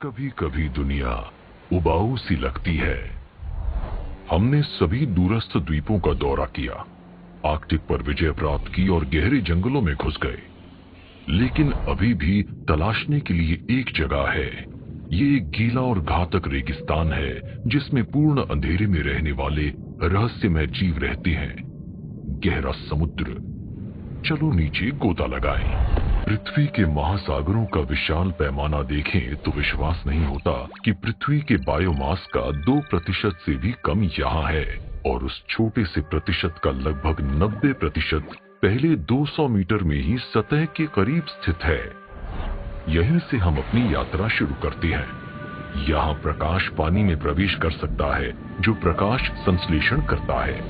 कभी कभी दुनिया उबाऊ सी लगती है। हमने सभी दूरस्थ द्वीपों का दौरा किया, आर्कटिक पर विजय प्राप्त की और गहरे जंगलों में घुस गए, लेकिन अभी भी तलाशने के लिए एक जगह है। ये एक गीला और घातक रेगिस्तान है जिसमें पूर्ण अंधेरे में रहने वाले रहस्यमय जीव रहते हैं। गहरा समुद्र। चलो नीचे गोता लगाएं। पृथ्वी के महासागरों का विशाल पैमाना देखें तो विश्वास नहीं होता कि पृथ्वी के बायोमास का 2% से भी कम यहाँ है, और उस छोटे से प्रतिशत का लगभग 90% पहले 200 मीटर में ही सतह के करीब स्थित है। यहीं से हम अपनी यात्रा शुरू करते हैं। यहाँ प्रकाश पानी में प्रवेश कर सकता है जो प्रकाश संश्लेषण करता है।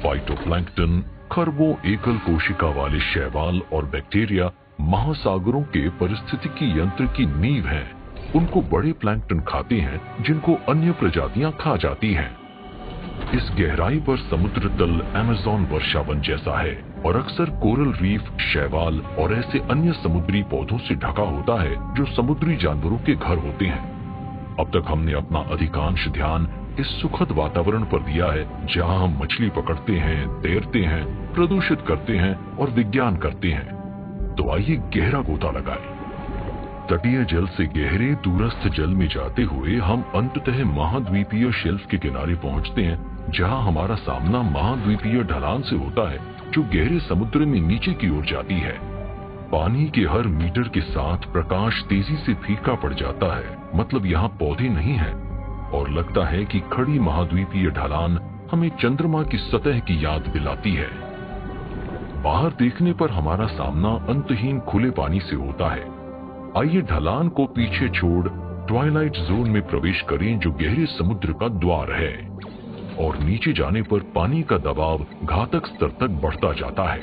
फाइटोप्लैंक्टन, खरबों एकल कोशिका वाले शैवाल और बैक्टीरिया महासागरों के पारिस्थितिकी यंत्र की नींव हैं। उनको बड़े प्लैंक्टन खाते हैं जिनको अन्य प्रजातियां खा जाती हैं। इस गहराई पर समुद्र तल अमेज़न वर्षावन जैसा है और अक्सर कोरल रीफ, शैवाल और ऐसे अन्य समुद्री पौधों से ढका होता है जो समुद्री जानवरों के घर होते हैं। अब तक हमने अपना अधिकांश ध्यान इस सुखद वातावरण पर दिया है जहां हम मछली पकड़ते हैं, तैरते हैं, प्रदूषित करते हैं और विज्ञान करते हैं। तो आइए गहरा गोता लगाएं। तटीय जल से गहरे दूरस्थ जल में जाते हुए हम अंततः महाद्वीपीय शेल्फ के किनारे पहुंचते हैं, जहां हमारा सामना महाद्वीपीय ढलान से होता है जो गहरे समुद्र में नीचे की ओर जाती है। पानी के हर मीटर के साथ प्रकाश तेजी से फीका पड़ जाता है, मतलब यहाँ पौधे नहीं हैं, और लगता है कि खड़ी महाद्वीपीय ढलान हमें चंद्रमा की सतह की याद दिलाती है। बाहर देखने पर हमारा सामना अंतहीन खुले पानी से होता है। आइए ढलान को पीछे छोड़ ट्वाइलाइट जोन में प्रवेश करें जो गहरे समुद्र का द्वार है, और नीचे जाने पर पानी का दबाव घातक स्तर तक बढ़ता जाता है।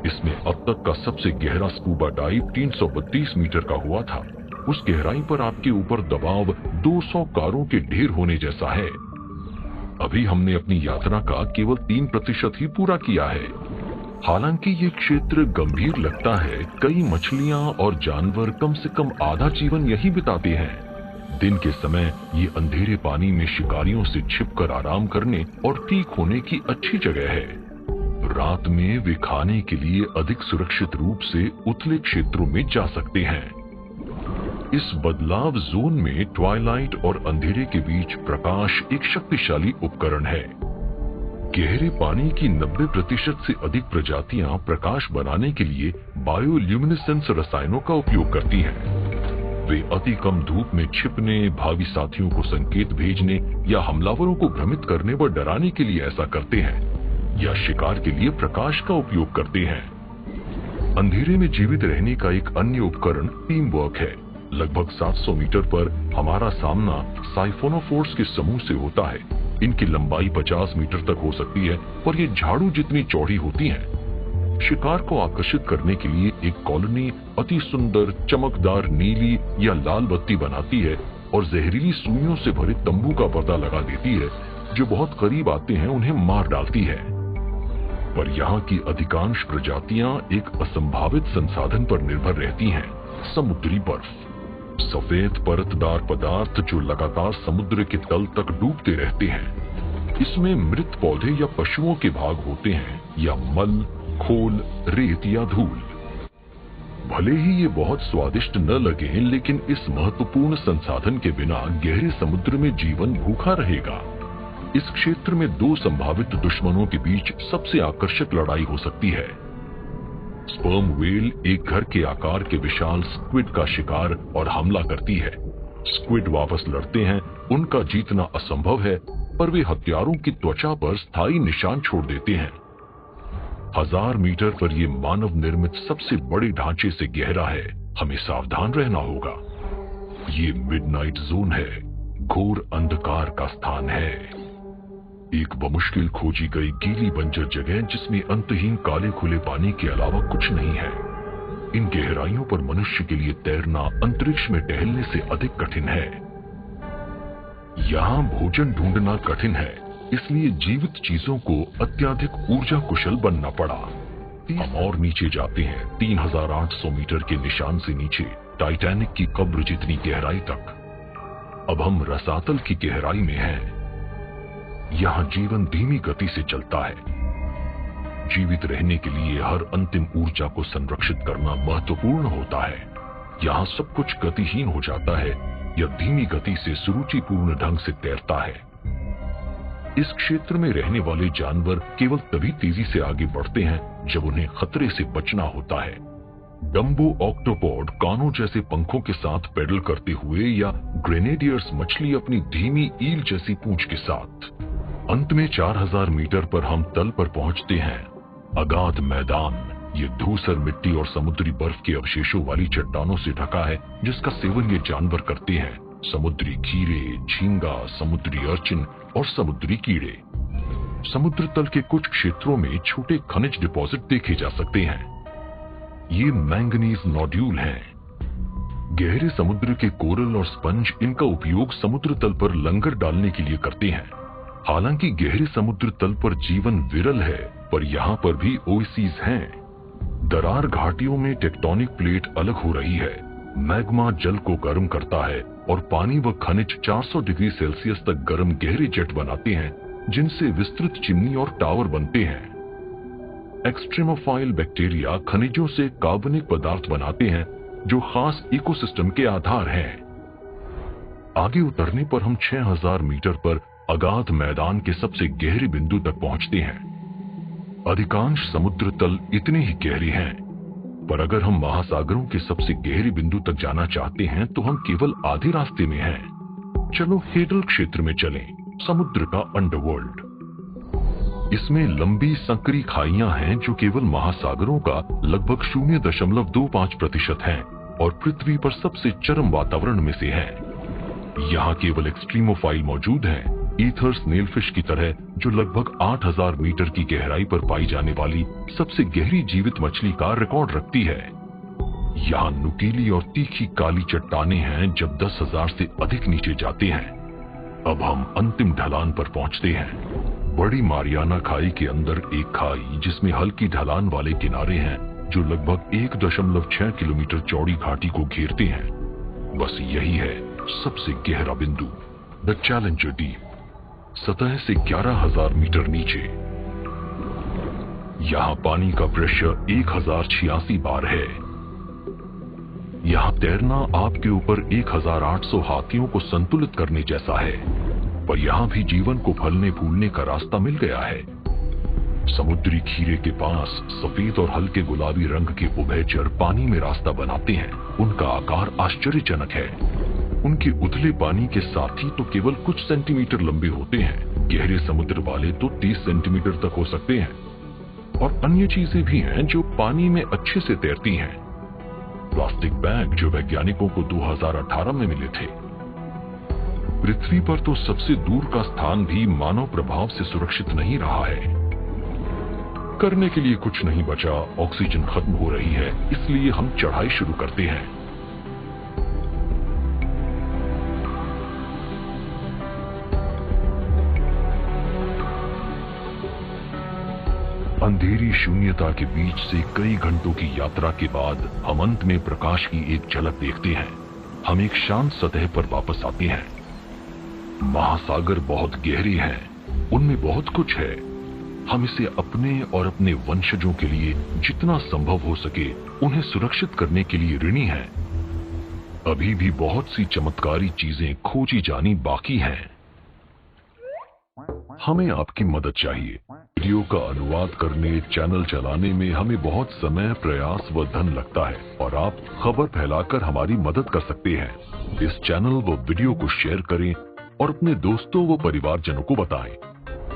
इसमें अब तक का सबसे गहरा स्कूबा डाइव 332 मीटर का हुआ था। उस गहराई पर आपके ऊपर दबाव 200 कारों के ढेर होने जैसा है। अभी हमने अपनी यात्रा का केवल 3% ही पूरा किया है। हालांकि ये क्षेत्र गंभीर लगता है। कई मछलियां और जानवर कम से कम आधा जीवन यही बिताते हैं। दिन के समय ये अंधेरे पानी में शिकारियों से छिपकर आराम करने और ठीक होने की अच्छी जगह है। रात में वे खाने के लिए अधिक सुरक्षित रूप से उथले क्षेत्रों में जा सकते हैं। इस बदलाव जोन में ट्वाइलाइट और अंधेरे के बीच प्रकाश एक शक्तिशाली उपकरण है। गहरे पानी की 90% से अधिक प्रजातियां प्रकाश बनाने के लिए बायोल्यूमिनेसेंस रसायनों का उपयोग करती हैं। वे अति कम धूप में छिपने, भावी साथियों को संकेत भेजने या हमलावरों को भ्रमित करने व डराने के लिए ऐसा करते हैं, या शिकार के लिए प्रकाश का उपयोग करते हैं। अंधेरे में जीवित रहने का एक अन्य उपकरण टीम वर्क है। लगभग 700 मीटर पर हमारा सामना साइफोनोफोर्स के समूह से होता है। इनकी लंबाई 50 मीटर तक हो सकती है और ये झाड़ू जितनी चौड़ी होती हैं। शिकार को आकर्षित करने के लिए एक कॉलोनी अति सुंदर चमकदार नीली या लाल बत्ती बनाती है और जहरीली सुइयों से भरे तंबू का पर्दा लगा देती है। जो बहुत करीब आते हैं उन्हें मार डालती है। पर यहाँ की अधिकांश प्रजातियां एक असंभावित संसाधन पर निर्भर रहती हैं, समुद्री बर्फ। सफेद परतदार पदार्थ जो लगातार समुद्र के तल तक डूबते रहते हैं। इसमें मृत पौधे या पशुओं के भाग होते हैं, या मल, खोल, रेत या धूल। भले ही ये बहुत स्वादिष्ट न लगे, लेकिन इस महत्वपूर्ण संसाधन के बिना गहरे समुद्र में जीवन भूखा रहेगा। इस क्षेत्र में 2 संभावित दुश्मनों के बीच सबसे आकर्षक लड़ाई हो सकती है। स्पर्म व्हेल एक घर के आकार के विशाल स्क्विड का शिकार और हमला करती है। स्क्विड वापस लड़ते हैं। उनका जीतना असंभव है, पर वे हथियारों की त्वचा पर स्थायी निशान छोड़ देते हैं। 1000 मीटर पर ये मानव निर्मित सबसे बड़े ढांचे से गहरा है। हमें सावधान रहना होगा। ये मिडनाइट जोन है, घोर अंधकार का स्थान है। एक बमुश्किल खोजी गई गीली बंजर जगह जिसमें अंतहीन काले खुले पानी के अलावा कुछ नहीं है। इन गहराइयों पर मनुष्य के लिए तैरना अंतरिक्ष में टहलने से अधिक कठिन है। यहाँ भोजन ढूंढना कठिन है, इसलिए जीवित चीजों को अत्यधिक ऊर्जा कुशल बनना पड़ा। हम और नीचे जाते हैं 3800 मीटर के निशान से नीचे टाइटैनिक की कब्र जितनी गहराई तक। अब हम रसातल की गहराई में हैं। यहाँ जीवन धीमी गति से चलता है। जीवित रहने के लिए हर अंतिम ऊर्जा को संरक्षित करना महत्वपूर्ण होता है। यहाँ सब कुछ गतिहीन हो जाता है या धीमी गति से सुरुचिपूर्ण ढंग से तैरता है। इस क्षेत्र में रहने वाले जानवर केवल तभी तेजी से आगे बढ़ते हैं जब उन्हें खतरे से बचना होता है। डम्बो ऑक्टोपॉड कानों जैसे पंखों के साथ पैडल करते हुए या ग्रेनेडियर्स मछली अपनी धीमी ईल जैसी पूंछ के साथ। अंत में 4000 मीटर पर हम तल पर पहुंचते हैं। अगाध मैदान ये धूसर मिट्टी और समुद्री बर्फ के अवशेषों वाली चट्टानों से ढका है, जिसका सेवन ये जानवर करते हैं। समुद्री खीरे, झींगा, समुद्री अर्चिन और समुद्री कीड़े। समुद्र तल के कुछ क्षेत्रों में छोटे खनिज डिपॉजिट देखे जा सकते हैं। ये मैंगनीज नोड्यूल हैं। गहरे समुद्र के कोरल और स्पंज इनका उपयोग समुद्र तल पर लंगर डालने के लिए करते हैं। हालांकि गहरे समुद्र तल पर जीवन विरल है, पर यहाँ पर भी ओएसिस हैं। दरार घाटियों में टेक्टोनिक प्लेट अलग हो रही है। मैग्मा जल को गर्म करता है और पानी व खनिज 400 डिग्री सेल्सियस तक गर्म गहरे जेट बनाते हैं, जिनसे विस्तृत चिमनी और टावर बनते हैं। एक्सट्रीमोफाइल बैक्टीरिया खनिजों से कार्बनिक पदार्थ बनाते हैं, जो खास इकोसिस्टम के आधार हैं। आगे उतरने पर हम 6000 मीटर पर अगाध मैदान के सबसे गहरे बिंदु तक पहुंचते हैं। अधिकांश समुद्र तल इतने ही गहरे हैं, पर अगर हम महासागरों के सबसे गहरे बिंदु तक जाना चाहते हैं तो हम केवल आधे रास्ते में हैं। चलो हेडल क्षेत्र में चलें, समुद्र का अंडरवर्ल्ड। इसमें लंबी संकरी खाइयां हैं जो केवल महासागरों का लगभग 0.25% हैं और पृथ्वी पर सबसे चरम वातावरण में से हैं। यहाँ केवल एक्सट्रीमोफाइल मौजूद हैं, ईथर स्नेलफिश की तरह, जो लगभग 8000 मीटर की गहराई पर पाई जाने वाली सबसे गहरी जीवित मछली का रिकॉर्ड रखती है। यहाँ नुकीली और तीखी काली चट्टानें हैं जब 10,000 से अधिक नीचे जाते हैं। अब हम अंतिम ढलान पर पहुंचते हैं। बड़ी मारियाना खाई के अंदर एक खाई जिसमें हल्की ढलान वाले किनारे हैं, जो लगभग 1.6 किलोमीटर चौड़ी घाटी को घेरते हैं। बस यही है सबसे गहरा बिंदु, द चैलेंजर डीप, सतह से 11,000 मीटर नीचे। यहाँ पानी का प्रेशर 1086 बार है। यहाँ तैरना आपके ऊपर 1800 हाथियों को संतुलित करने जैसा है, पर यहाँ भी जीवन को फलने फूलने का रास्ता मिल गया है। समुद्री खीरे के पास सफेद और हल्के गुलाबी रंग के उभयचर पानी में रास्ता बनाते हैं। उनका आकार आश्चर्यजनक है। उनके उथले पानी के साथी तो केवल कुछ सेंटीमीटर लंबे होते हैं, गहरे समुद्र वाले तो 30 सेंटीमीटर तक हो सकते हैं। और अन्य चीजें भी हैं जो पानी में अच्छे से तैरती हैं। प्लास्टिक बैग जो वैज्ञानिकों को 2018 में मिले थे। पृथ्वी पर तो सबसे दूर का स्थान भी मानव प्रभाव से सुरक्षित नहीं रहा है। करने के लिए कुछ नहीं बचा, ऑक्सीजन खत्म हो रही है, इसलिए हम चढ़ाई शुरू करते हैं। अंधेरी शून्यता के बीच से कई घंटों की यात्रा के बाद हम अंत में प्रकाश की एक झलक देखते हैं। हम एक शांत सतह पर वापस आते हैं। महासागर बहुत गहरे हैं, उनमें बहुत कुछ है। हम इसे अपने और अपने वंशजों के लिए जितना संभव हो सके उन्हें सुरक्षित करने के लिए ऋणी हैं। अभी भी बहुत सी चमत्कारी चीजें खोजी जानी बाकी हैं। हमें आपकी मदद चाहिए। वीडियो का अनुवाद करने, चैनल चलाने में हमें बहुत समय, प्रयास व धन लगता है और आप खबर फैलाकर हमारी मदद कर सकते हैं। इस चैनल व वीडियो को शेयर करें और अपने दोस्तों व परिवारजनों को बताएं।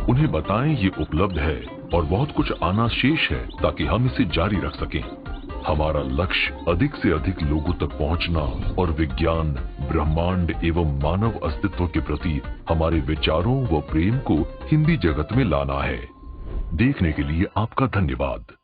उन्हें बताएं ये उपलब्ध है और बहुत कुछ आना शेष है, ताकि हम इसे जारी रख सकें। हमारा लक्ष्य अधिक से अधिक लोगों तक पहुंचना और विज्ञान, ब्रह्मांड एवं मानव अस्तित्व के प्रति हमारे विचारों व प्रेम को हिंदी जगत में लाना है। देखने के लिए आपका धन्यवाद।